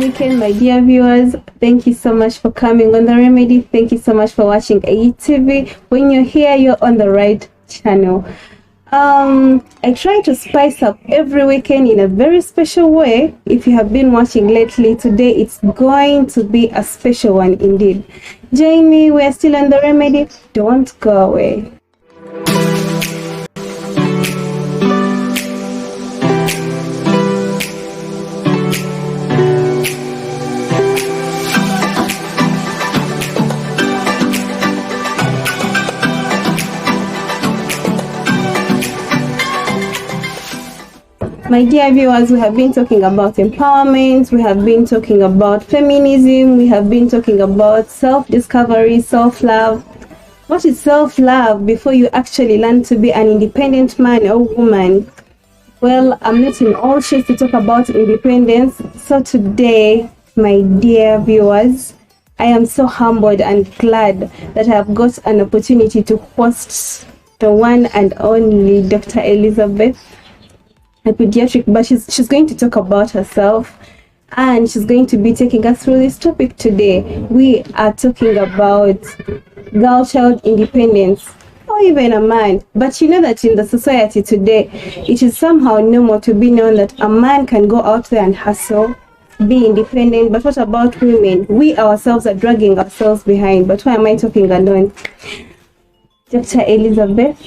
weekend, my dear viewers. Thank you so much for coming on The Remedy. Thank you so much for watching AETV. When you're here, you're on the right channel. I try to spice up every weekend in a very special way. If you have been watching lately, today it's going to be a special one indeed. Join me, we're still on The Remedy. Don't go away. My dear viewers, we have been talking about empowerment, we have been talking about feminism, we have been talking about self-discovery, self-love. What is self-love before you actually learn to be an independent man or woman? Well, I'm not in all shapes to talk about independence. So today, my dear viewers, I am so humbled and glad that I have got an opportunity to host the one and only Dr. Elizabeth, a pediatric, but she's going to talk about herself, and she's going to be taking us through this topic today. We are talking about girl-child independence, or even a man. But you know that in the society today, it is somehow normal to be known that a man can go out there and hustle, be independent. But what about women? We ourselves are dragging ourselves behind. But why am I talking alone? Dr. Elizabeth,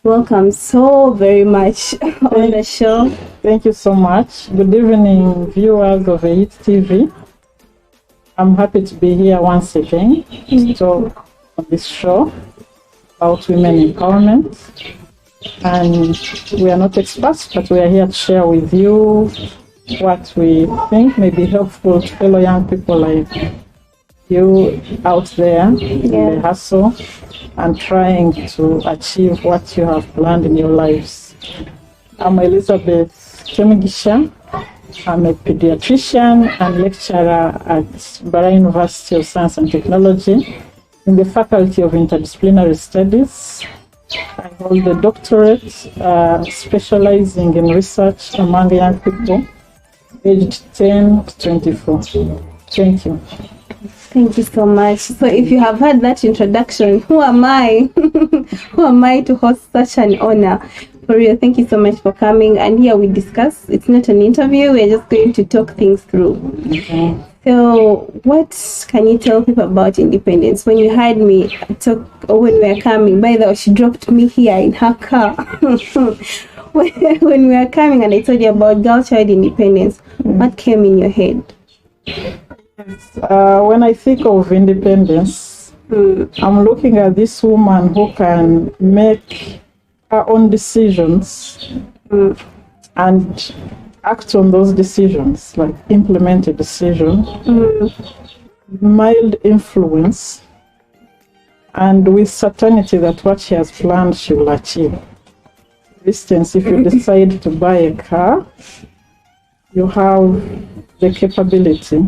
welcome so very much on the show. Thank you so much. Good evening, viewers of AIT TV. I'm happy to be here once again to talk on this show about women empowerment. And we are not experts, but we are here to share with you what we think may be helpful to fellow young people like you out there in the hustle and trying to achieve what you have planned in your lives. I'm Elizabeth Kemigisha. I'm a pediatrician and lecturer at Mbarara University of Science and Technology in the Faculty of Interdisciplinary Studies. I hold a doctorate specializing in research among young people aged 10 to 24. Thank you. Thank you so much. So if you have heard that introduction, who am I? Who am I to host such an honor? For real, thank you so much for coming. And here we discuss. It's not an interview. We're just going to talk things through. Okay. So what can you tell people about independence? When you heard me talk, or when we were coming, by the way, she dropped me here in her car. When we were coming and I told you about girl-child independence, what came in your head? When I think of independence, I'm looking at this woman who can make her own decisions and act on those decisions, like implement a decision, mild influence, and with certainty that what she has planned she will achieve. For instance, if you decide to buy a car, you have the capability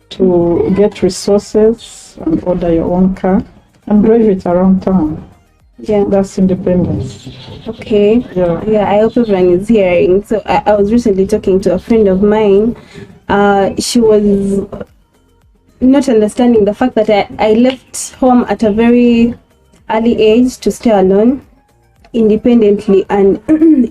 to get resources and order your own car and drive it around town. Yeah, that's independence. Okay. Yeah, I hope everyone is hearing. So I was recently talking to a friend of mine. She was not understanding the fact that I left home at a very early age to stay alone independently, and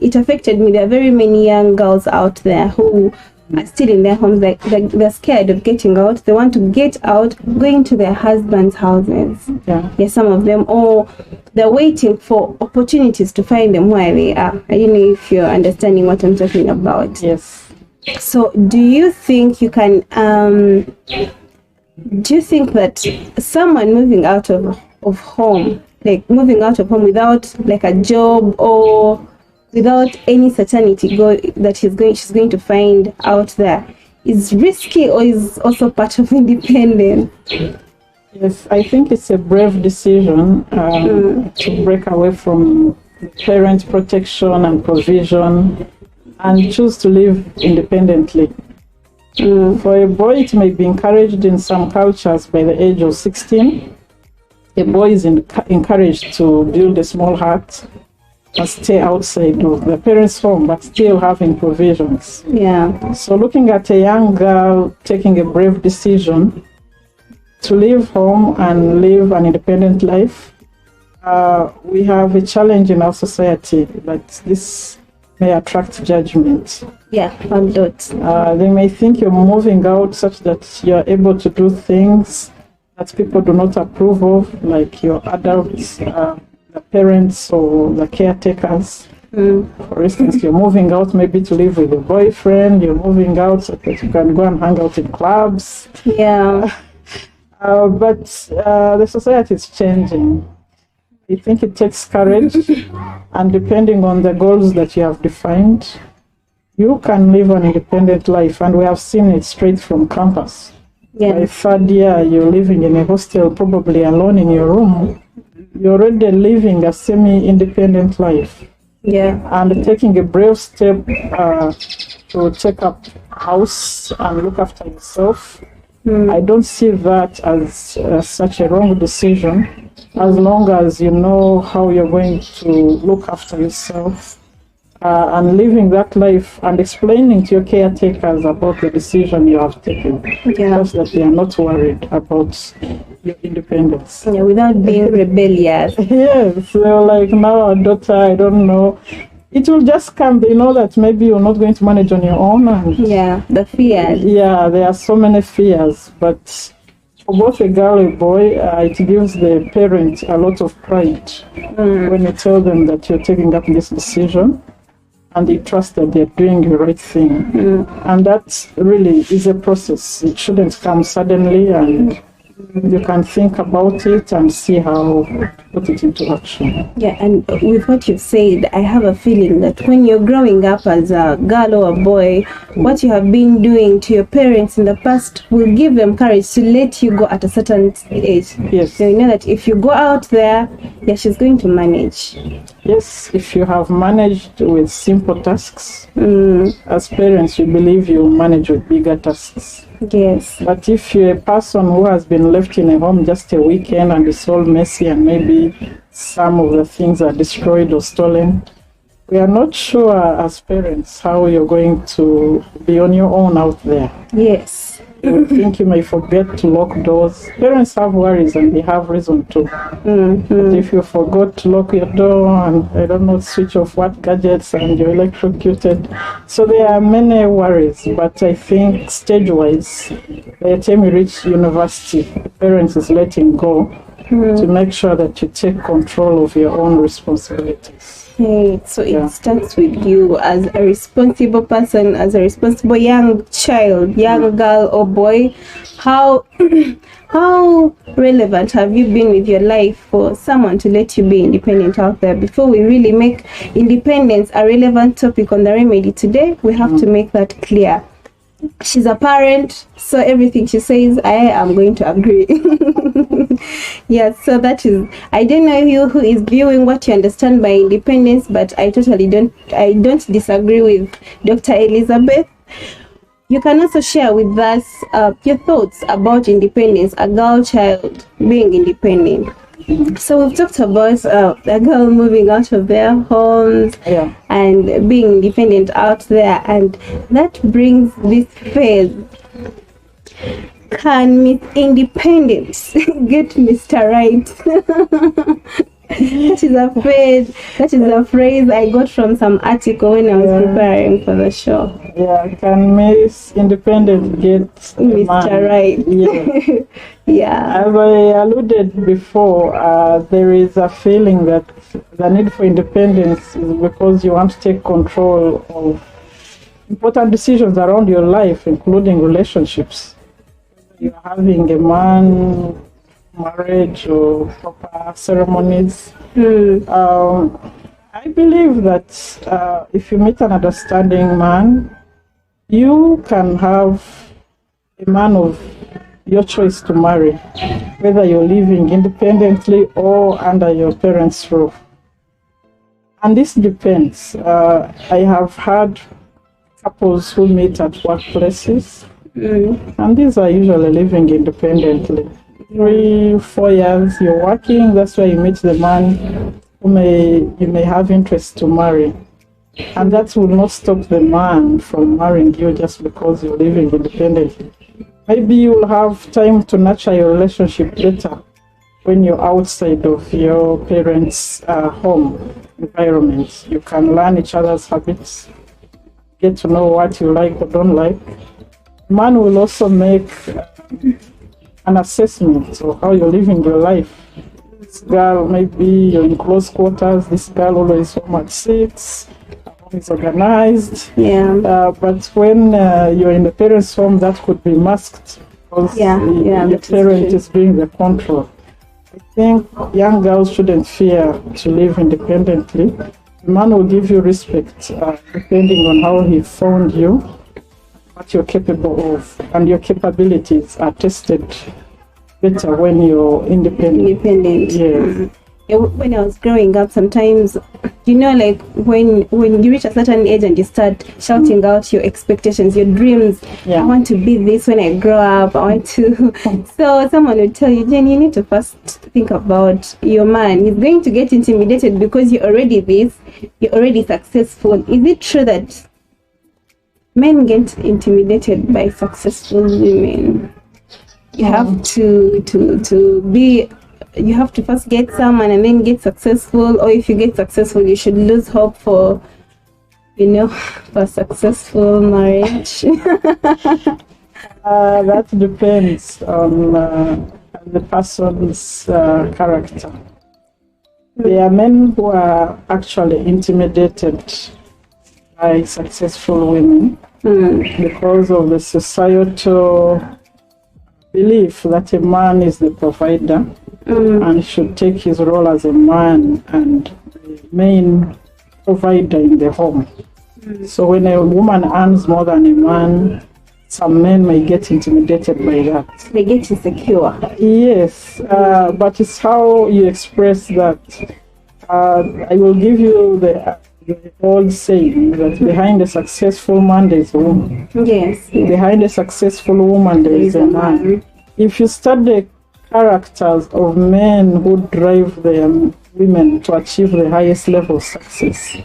it affected me. There are very many young girls out there who are still in their homes, like they're scared of getting out. They want to get out, going to their husbands' houses. Yeah, some of them, or they're waiting for opportunities to find them where they are. I don't know if you're understanding what I'm talking about. Yes. So do you think you can do you think that someone moving out of home, like moving out of home without like a job or without any certainty that she's going to find out there, is risky, or is also part of independence? Yes, I think it's a brave decision to break away from parent protection and provision and choose to live independently. For a boy, it may be encouraged in some cultures by the age of 16. A boy is encouraged to build a small hut and stay outside of the parents' home, but still having provisions. Yeah. So looking at a young girl taking a brave decision to leave home and live an independent life, we have a challenge in our society that this may attract judgment. Yeah, a lot. They may think you're moving out such that you're able to do things that people do not approve of, like your adults, the parents or the caretakers. For instance, you're moving out maybe to live with a boyfriend, you're moving out so that you can go and hang out in clubs. Yeah. But the society is changing. I think it takes courage, and depending on the goals that you have defined, you can live an independent life, and we have seen it straight from campus. Yeah. By third year, you're living in a hostel, probably alone in your room. You're already living a semi-independent life. Yeah. And taking a brave step to take up a house and look after yourself. I don't see that as such a wrong decision, as long as you know how you're going to look after yourself. And living that life and explaining to your caretakers about the decision you have taken, such that they are not worried about your independence. Yeah, without being rebellious. Yes, so like now, daughter, I don't know. It will just come, they know that maybe you're not going to manage on your own. And yeah, the fears. Yeah, there are so many fears, but for both a girl and a boy, it gives the parent a lot of pride when you tell them that you're taking up this decision. And they trust that they're doing the right thing. And that really is a process. It shouldn't come suddenly, and you can think about it and see how to put it into action. Yeah, and with what you've said, I have a feeling that when you're growing up as a girl or a boy, what you have been doing to your parents in the past will give them courage to let you go at a certain age. Yes. So you know that if you go out there, yeah, she's going to manage. Yes, if you have managed with simple tasks, as parents, we believe you manage with bigger tasks. Yes. But if you're a person who has been left in a home just a weekend and it's all messy and maybe some of the things are destroyed or stolen, we are not sure as parents how you're going to be on your own out there. Yes. You think you may forget to lock doors. Parents have worries and they have reason to. But if you forgot to lock your door and I don't know, switch off what gadgets and you're electrocuted. So there are many worries, but I think stage-wise, by the time you reach university, the parents is letting go to make sure that you take control of your own responsibilities. Okay, so it starts with you as a responsible person, as a responsible young child, young girl or boy. How relevant have you been with your life for someone to let you be independent out there? Before we really make independence a relevant topic on the remedy today, we have to make that clear. She's a parent, so everything she says, I am going to agree. Yeah, so that is, I don't know you who is viewing what you understand by independence, but I don't disagree with Dr. Elizabeth. You can also share with us your thoughts about independence, a girl child being independent. So we've talked about a girl moving out of their homes and being independent out there, and that brings this phase. Can Miss Independence get Mr. Right? That is a phrase I got from some article when I was preparing for the show. Yeah, can Miss Independent get Mr. Right? Yeah. Yeah. As I alluded before, there is a feeling that the need for independence is because you want to take control of important decisions around your life, including relationships. You're having a man, marriage or proper ceremonies. I believe that if you meet an understanding man, you can have a man of your choice to marry, whether you're living independently or under your parents' roof. And this depends. I have had couples who meet at workplaces, and these are usually living independently. 3-4 years you're working, that's why you meet the man. you may have interest to marry. And that will not stop the man from marrying you just because you're living independently. Maybe you'll have time to nurture your relationship better when you're outside of your parents' home environment. You can learn each other's habits, get to know what you like or don't like. Man will also make an assessment of how you're living your life. This girl, maybe you're in close quarters, this girl always home at 6, is organized. But when you're in the parents' home, that could be masked because the parent is doing the control. I think young girls shouldn't fear to live independently. The man will give you respect depending on how he found you, what you're capable of, and your capabilities are tested better when you're independent. Yes. When I was growing up, sometimes, like when you reach a certain age and you start shouting out your expectations, your dreams. I want to be this when I grow up. I want to. So someone would tell you, Jen, you need to first think about your man. He's going to get intimidated because you're already this. You're already successful. Is it true that men get intimidated by successful women? You have to be. You have to first get someone and then get successful, or if you get successful, you should lose hope for successful marriage. That depends on the person's character. There are men who are actually intimidated by successful women because of the societal belief that a man is the provider and should take his role as a man and the main provider in the home. So when a woman earns more than a man, some men may get intimidated by that. They get insecure. Yes, but it's how you express that. I will give you the old saying that behind a successful man there is a woman. Yes. Behind a successful woman there is a man. If you study characters of men who drive their women to achieve the highest level of success,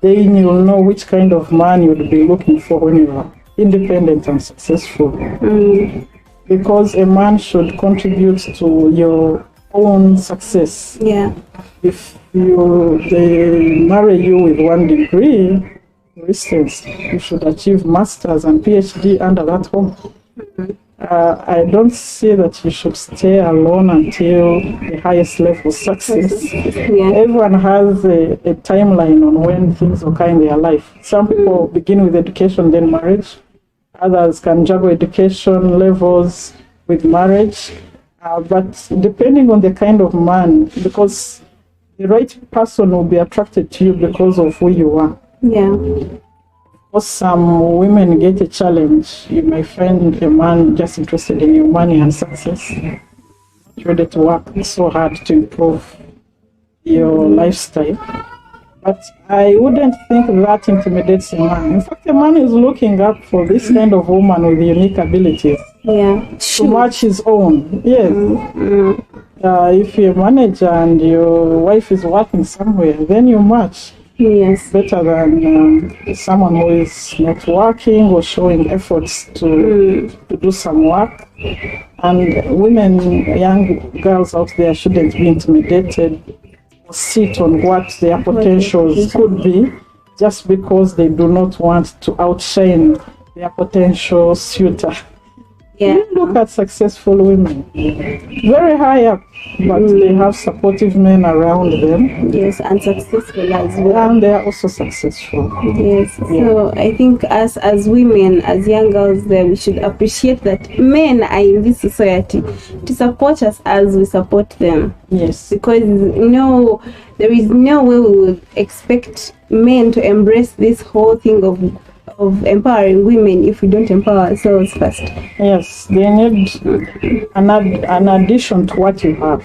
then you'll know which kind of man you'd be looking for when you are independent and successful. Because a man should contribute to your own success. If they marry you with 1 degree, for instance, you should achieve masters and PhD under that home. I don't say that you should stay alone until the highest level of success. Everyone has a timeline on when things occur in their life. Some people begin with education, then marriage. Others can juggle education levels with marriage. But depending on the kind of man, because the right person will be attracted to you because of who you are. Because some women get a challenge. You may find a man just interested in your money and success, ready to work so hard to improve your lifestyle. But I wouldn't think that intimidates a man. In fact, a man is looking up for this kind of woman with unique abilities to match his own. Yes. If you're a manager and your wife is working somewhere, then you match. Better than someone who is not working or showing efforts to do some work. And women, young girls out there shouldn't be intimidated or sit on what their potentials could be just because they do not want to outshine their potential suitor. Look at successful women, very high up, but they have supportive men around them. And successful as well. And they are also successful. So I think us as women, as young girls there, we should appreciate that men are in this society to support us as we support them. Because there is no way we would expect men to embrace this whole thing of empowering women if we don't empower ourselves first. They need an addition to what you have.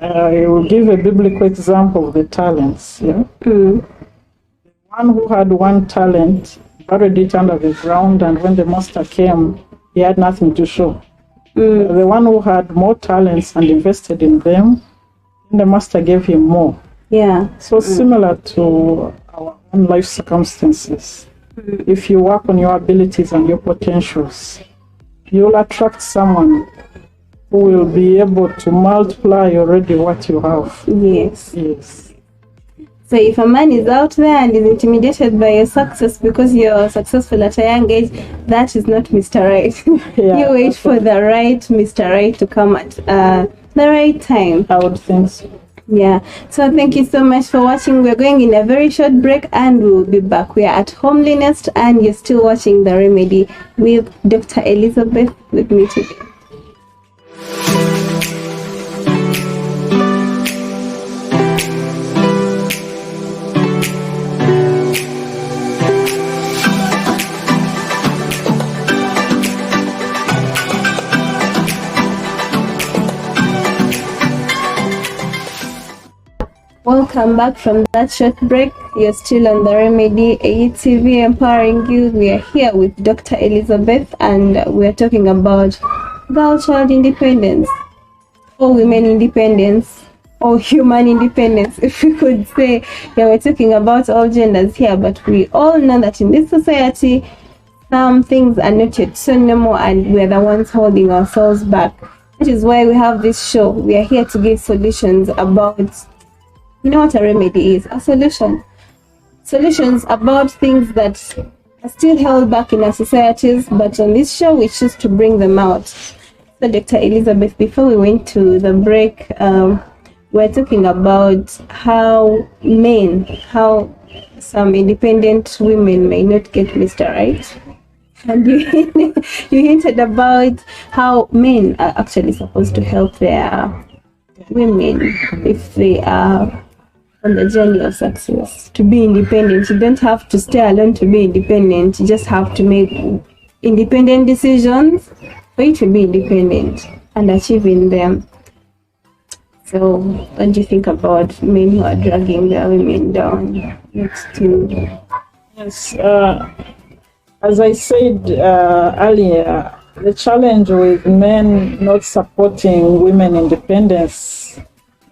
I will give a biblical example of the talents. The one who had one talent buried it under the ground, and when the master came, he had nothing to show. The one who had more talents and invested in them, The master gave him more. Yeah. So similar to our own life circumstances. If you work on your abilities and your potentials, you'll attract someone who will be able to multiply already what you have. Yes. Yes. So if a man is out there and is intimidated by your success because you're successful at a young age, that is not Mr. Right. Yeah, You wait for the right Mr. Right to come at the right time. I would think so. Yeah. So thank you so much for watching. We're going in a very short break and we'll be back. We are at Homeliness and you're still watching The Remedy with Dr. Elizabeth with me today. Welcome back from that short break. You're still on The Remedy AETV empowering you. We are here with Dr. Elizabeth and we're talking about girl child independence, or women independence, or human independence, if we could say. Yeah, we're talking about all genders here, but we all know that in this society, some things are not yet so normal and we're the ones holding ourselves back. That is why we have this show. We are here to give solutions about, you know what a remedy is? A solution. Solutions about things that are still held back in our societies, but on this show we choose to bring them out. So Dr. Elizabeth, before we went to the break, we're talking about how some independent women may not get Mr. Right. And you hinted about how men are actually supposed to help their women if they are on the journey of success, to be independent. You don't have to stay alone to be independent. You just have to make independent decisions for you to be independent and achieving them. So what do you think about men who are dragging their women down next to? Yes, as I said earlier, the challenge with men not supporting women independence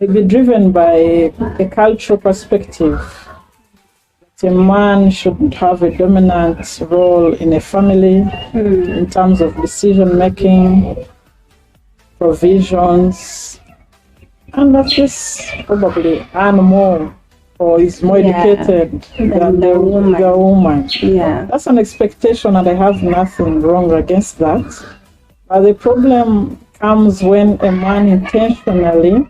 may be driven by a cultural perspective. A man should have a dominant role in a family in terms of decision making, provisions, and at least probably earn more or is more educated than the woman. Yeah. That's an expectation and I have nothing wrong against that. But the problem comes when a man intentionally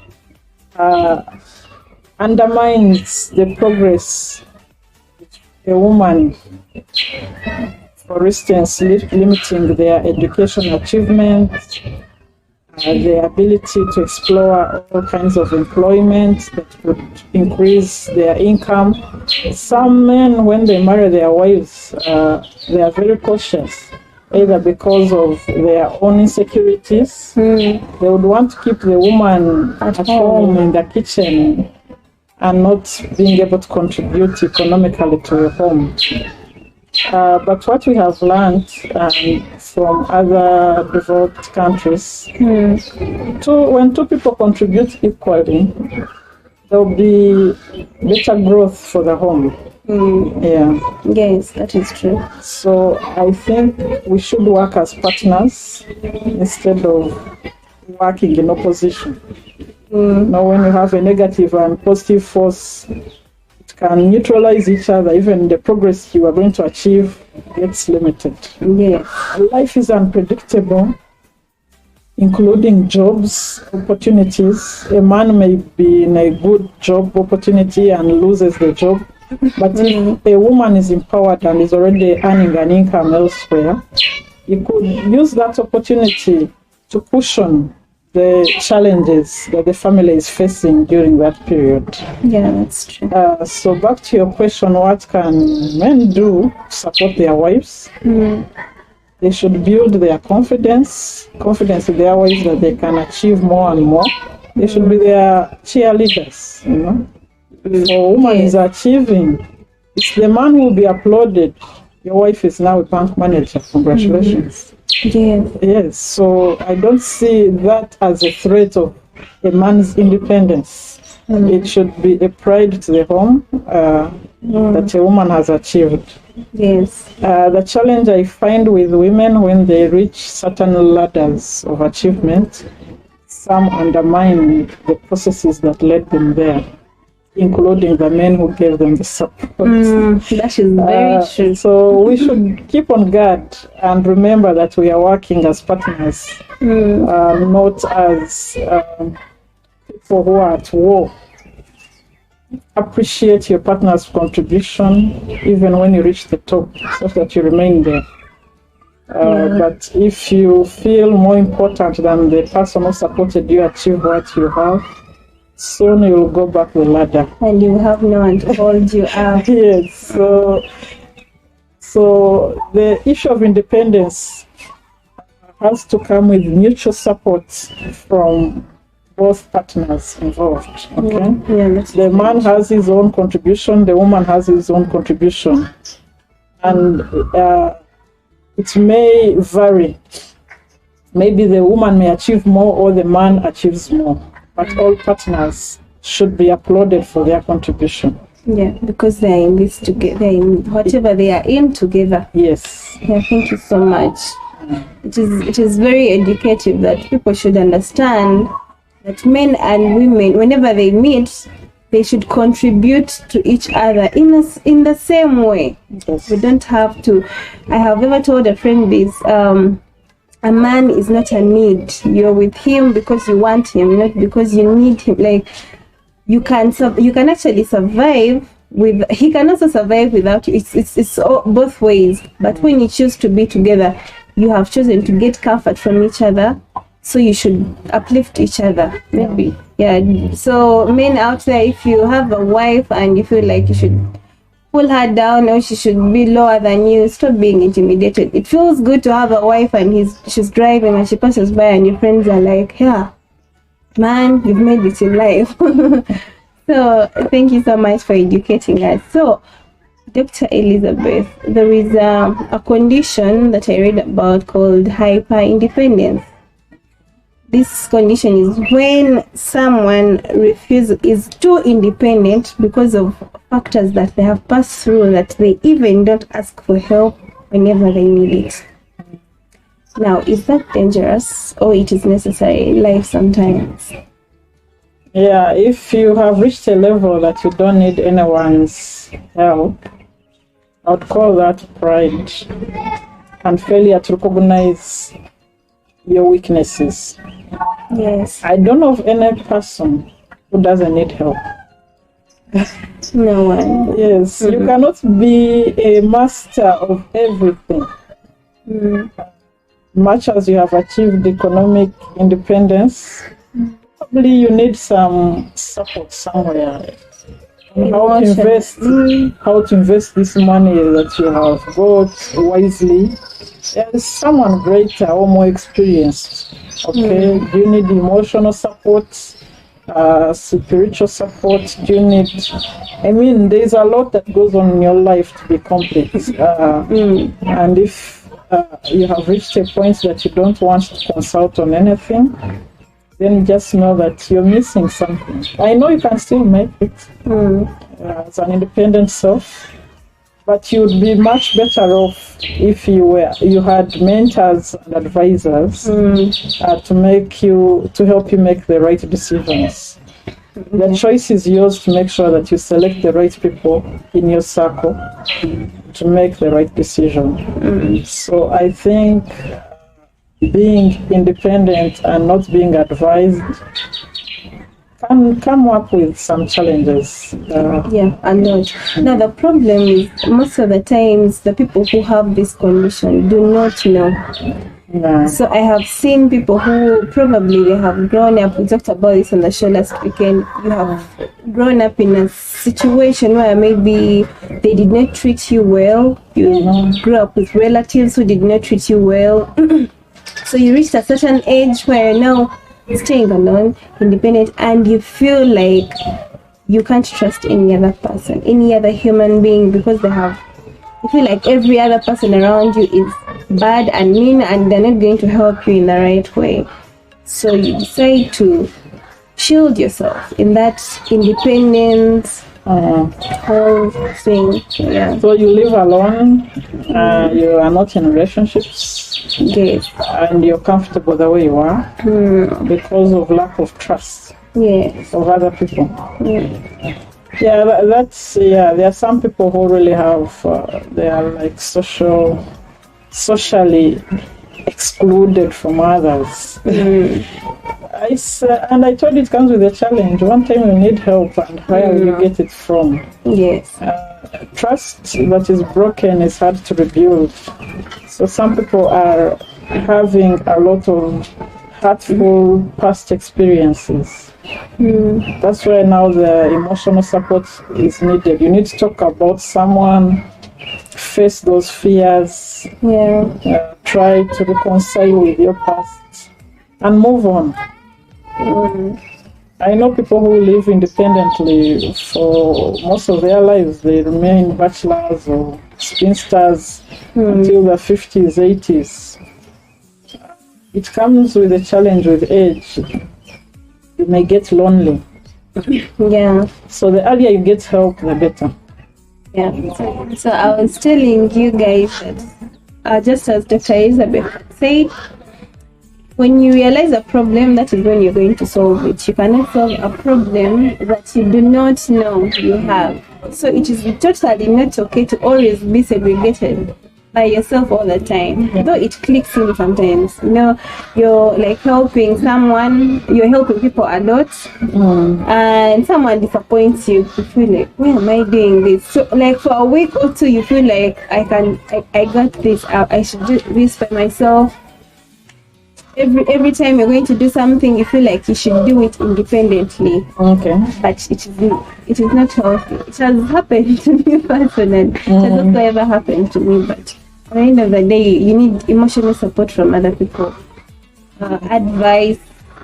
undermines the progress a woman, for instance, limiting their education achievement, their ability to explore all kinds of employment that would increase their income. Some men, when they marry their wives, they are very cautious, either because of their own insecurities. They would want to keep the woman at home in the kitchen and not being able to contribute economically to the home. But what we have learned from other developed countries, when two people contribute equally, there will be better growth for the home. Yeah. Yes, that is true. So I think we should work as partners instead of working in opposition. Now, when you have a negative and positive force, it can neutralize each other. Even the progress you are going to achieve gets limited. Yeah. Life is unpredictable, including jobs, opportunities. A man may be in a good job opportunity and loses the job. But if a woman is empowered and is already earning an income elsewhere, you could use that opportunity to cushion the challenges that the family is facing during that period. Yeah, that's true. So back to your question, what can men do to support their wives? They should build their confidence in their wives that they can achieve more and more. They should be their cheerleaders, you know. If a woman is achieving, it's the man who will be applauded. Your wife is now a bank manager. Congratulations. Yes, so I don't see that as a threat of a man's independence. It should be a pride to the home that a woman has achieved. Yes. The challenge I find with women when they reach certain ladders of achievement, some undermine the processes that led them there, including the men who gave them the support. That is very true. So we should keep on guard and remember that we are working as partners, not as people who are at war. Appreciate your partner's contribution even when you reach the top, so that you remain there. But if you feel more important than the person who supported you achieve what you have, soon you'll go back the ladder. And you have no one to hold you up. Yes. So the issue of independence has to come with mutual support from both partners involved. Okay. The man has his own contribution, the woman has his own contribution, and it may vary. Maybe the woman may achieve more or the man achieves more, but all partners should be applauded for their contribution. Yeah, because they're in this together, in whatever they are in together. Yes. Yeah, thank you so much. It is very educative that people should understand that men and women, whenever they meet, they should contribute to each other in the same way. Yes. We don't have to. I have ever told a friend this. A man is not a need. You're with him because you want him, not because you need him. Like you can actually survive with. He can also survive without you. It's both ways. But when you choose to be together, you have chosen to get comfort from each other. So you should uplift each other, maybe. Yeah. So men out there, if you have a wife and you feel like you should pull her down or she should be lower than you, stop being intimidated. It feels good to have a wife and she's driving and she passes by and your friends are like, yeah, man, you've made it in life. So thank you so much for educating us. So Dr. Elizabeth, there is a condition that I read about called hyper-independence. This condition is when someone is too independent because of factors that they have passed through, that they even don't ask for help whenever they need it. Now, is that dangerous or it is necessary in life sometimes? Yeah, if you have reached a level that you don't need anyone's help, I would call that pride and failure to recognize your weaknesses. Yes. I don't know of any person who doesn't need help. No one. Yes, you cannot be a master of everything. Much as you have achieved economic independence, probably you need some support somewhere. How to invest this money that you have got wisely. There is someone greater or more experienced. Okay, do you need emotional support, spiritual support? Do you need? I mean, there's a lot that goes on in your life to be complete. And if you have reached a point that you don't want to consult on anything, then just know that you're missing something. I know you can still make it as an independent self, but you would be much better off if you had mentors and advisors to help you make the right decisions. The choice is yours to make sure that you select the right people in your circle to make the right decision. So I think being independent and not being advised can come up with some challenges. Yeah, a lot. Now the problem is most of the times the people who have this condition do not know. Yeah. So I have seen people who probably they have grown up. We talked about this on the show last weekend. You have grown up in a situation where maybe they did not treat you well. You grew up with relatives who did not treat you well. So you reached a certain age where you're now staying alone, independent, and you feel like you can't trust any other person, any other human being, because you feel like every other person around you is bad and mean and they're not going to help you in the right way. So you decide to shield yourself in that independence whole thing. Yeah. So you live alone, you are not in relationships, Yes. and you're comfortable the way you are because of lack of trust Yes. of other people. Mm. Yeah, that's there are some people who really have they are like socially excluded from others. And I told you it comes with a challenge. One time you need help, and where will you get it from? Yes. Trust that is broken is hard to rebuild. So some people are having a lot of hurtful past experiences. That's why now the emotional support is needed. You need to talk about someone, face those fears, try to reconcile with your past, and move on. I know people who live independently for most of their lives. They remain bachelors or spinsters until their 50s, 80s. It comes with a challenge with age. You may get lonely. Yeah. So the earlier you get help, the better. Yeah. So I was telling you guys that just as Dr. Elizabeth said, when you realize a problem, that is when you're going to solve it. You cannot solve a problem that you do not know you have. So it is totally not okay to always be segregated by yourself all the time. Though it clicks in sometimes. You know, you're like helping someone, you're helping people a lot, and someone disappoints you. You feel like, why am I doing this? So like for a week or two, you feel like I got this. I should do this for myself. Every time you're going to do something, you feel like you should do it independently. Okay. But it is not healthy. It has happened to me personally. It has also ever happened to me. But at the end of the day, you need emotional support from other people. Advice.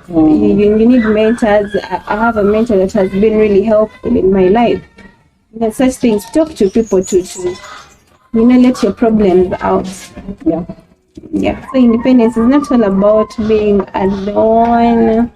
You need mentors. I have a mentor that has been really helpful in my life. Such things. Talk to people to let your problems out. Yeah, so independence is not all about being alone.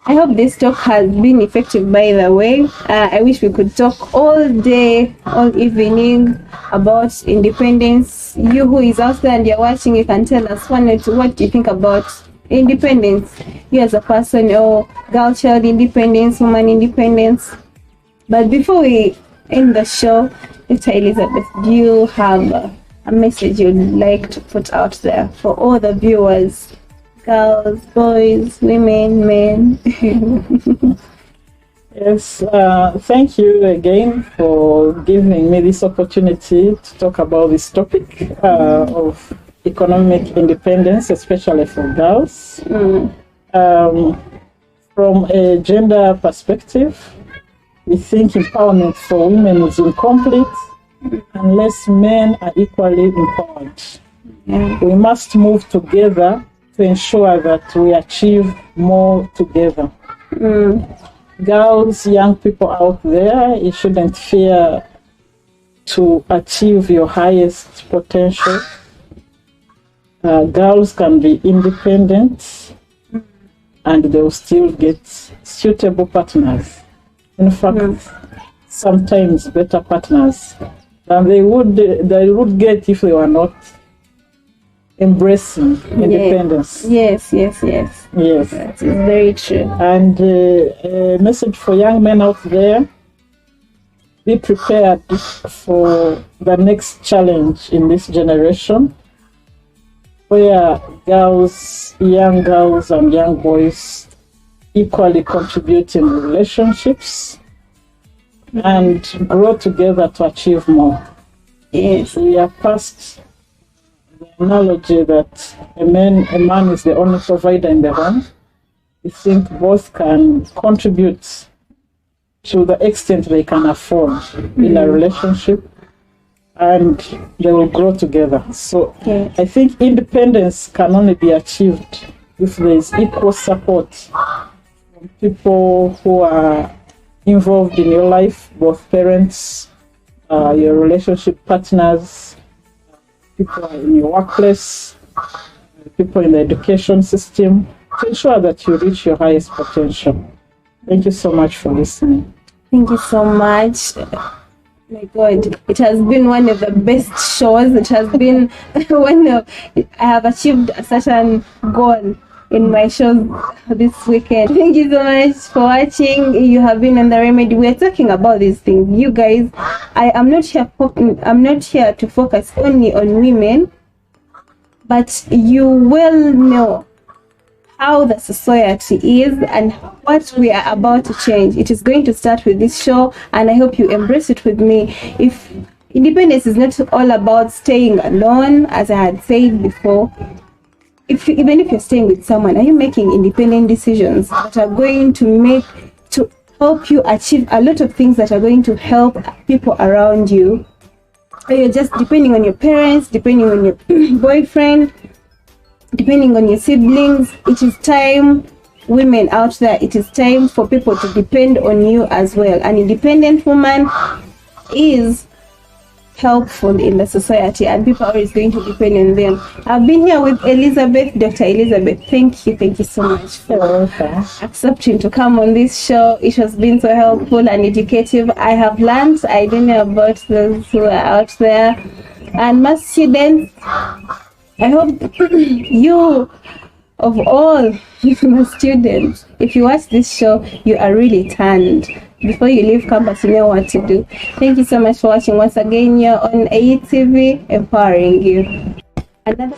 I hope this talk has been effective, by the way. I wish we could talk all day, all evening about independence. You who is out there and you're watching, you can tell us one or two, what do you think about independence? You as a person, or girl child independence, woman independence. But before we end the show, Dr. Elizabeth, do you have a message you'd like to put out there for all the viewers, girls, boys, women, men? Yes, thank you again for giving me this opportunity to talk about this topic of economic independence, especially for girls. From a gender perspective, we think empowerment for women is incomplete unless men are equally empowered. We must move together to ensure that we achieve more together. Girls, young people out there, you shouldn't fear to achieve your highest potential. Girls can be independent and they will still get suitable partners. In fact, sometimes better partners than they would get if they were not embracing independence. Yes. That is very true. And a message for young men out there: be prepared for the next challenge in this generation, where young girls and young boys equally contribute in relationships and grow together to achieve more. Yes. We are past the analogy that a man is the only provider in the home. We think both can contribute to the extent they can afford in a relationship, and they will grow together. So I think independence can only be achieved if there is equal support from people who are involved in your life, both parents, your relationship partners, people in your workplace, people in the education system. to ensure that you reach your highest potential. Thank you so much for listening. Thank you so much. My God, it has been one of the best shows. It has been one of, I have achieved a certain goal in my shows this weekend. Thank you so much for watching. You have been on The Remedy. We are talking about these things. You guys, I'm not here to focus only on women, but you will know how the society is and what we are about to change. It is going to start with this show, and I hope you embrace it with me. If independence is not all about staying alone, as I had said before, even if you're staying with someone, are you making independent decisions that are going to help you achieve a lot of things that are going to help people around you? Or you're just depending on your parents, depending on your boyfriend, depending on your siblings? It is time, women out there, it is time for people to depend on you as well. An independent woman is helpful in the society, and people are always going to depend on them. I've been here with Elizabeth, Dr. Elizabeth. Thank you so much for accepting to come on this show. It has been so helpful and educative. I have learned. I don't know about those who are out there. And my students, I hope you, of all my students, if you watch this show, you are really turned. Before you leave campus, you know what to do. Thank you so much for watching. Once again, you're on AETV, empowering you. Another